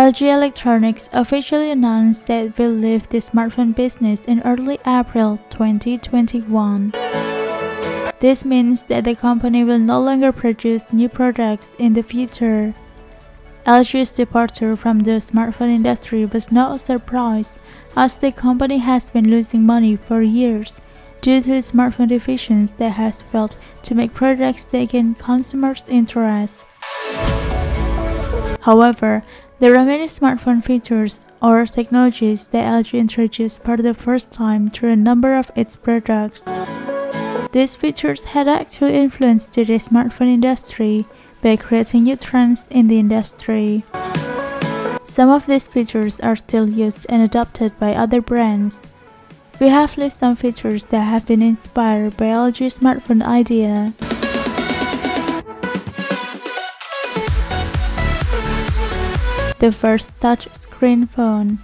LG Electronics officially announced that it will leave the smartphone business in early April 2021. This means that the company will no longer produce new products in the future. LG's departure from the smartphone industry was not a surprise, as the company has been losing money for years due to its smartphone divisions that has failed to make products that gain consumers' interest. However, there are many smartphone features or technologies that LG introduced for the first time through a number of its products. These features had actually influenced the smartphone industry by creating new trends in the industry. Some of these features are still used and adopted by other brands. We have listed some features that have been inspired by LG's smartphone idea. The first touch-screen phone.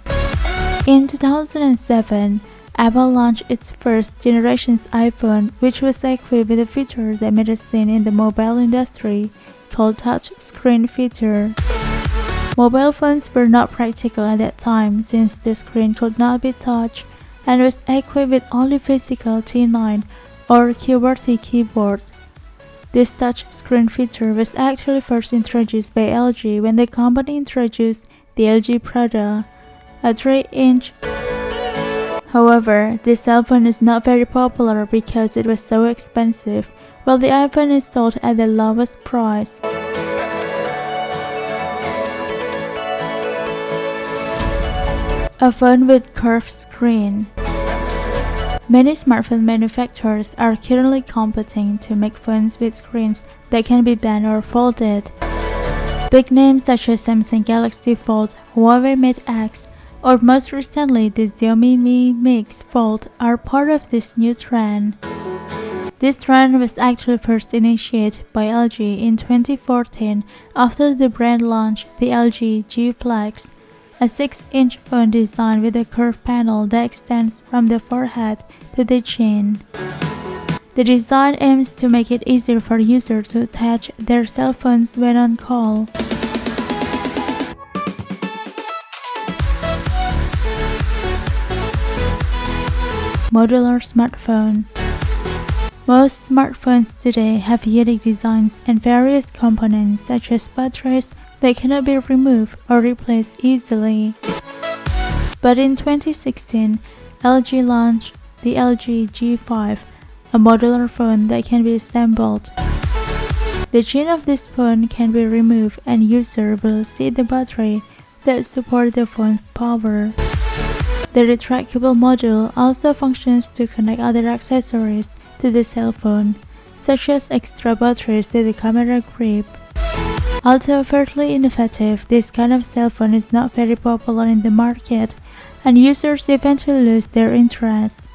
In 2007, Apple launched its first generation's iPhone, which was equipped with a feature that made a scene in the mobile industry called touch-screen feature. Mobile phones were not practical at that time since the screen could not be touched and was equipped with only physical T9 or QWERTY keyboard. This touch screen feature was actually first introduced by LG when the company introduced the LG Prada, a 3-inch. However, this cell phone is not very popular because it was so expensive, while the iPhone is sold at the lowest price. A phone with curved screen. Many smartphone manufacturers are currently competing to make phones with screens that can be bent or folded. Big names such as Samsung Galaxy Fold, Huawei Mate X, or most recently the Xiaomi Mi Mix Fold are part of this new trend. This trend was actually first initiated by LG in 2014 after the brand launched the LG G Flex, a 6-inch phone designed with a curved panel that extends from the forehead to the chin. The design aims to make it easier for users to attach their cell phones when on call. Modular smartphone. Most smartphones today have unique designs and various components such as batteries that cannot be removed or replaced easily. But in 2016, LG launched the LG G5, a modular phone that can be assembled. The chin of this phone can be removed and user will see the battery that supports the phone's power. The retractable module also functions to connect other accessories to the cell phone, such as extra batteries to the camera grip. Although fairly innovative, this kind of cell phone is not very popular in the market, and users eventually lose their interest.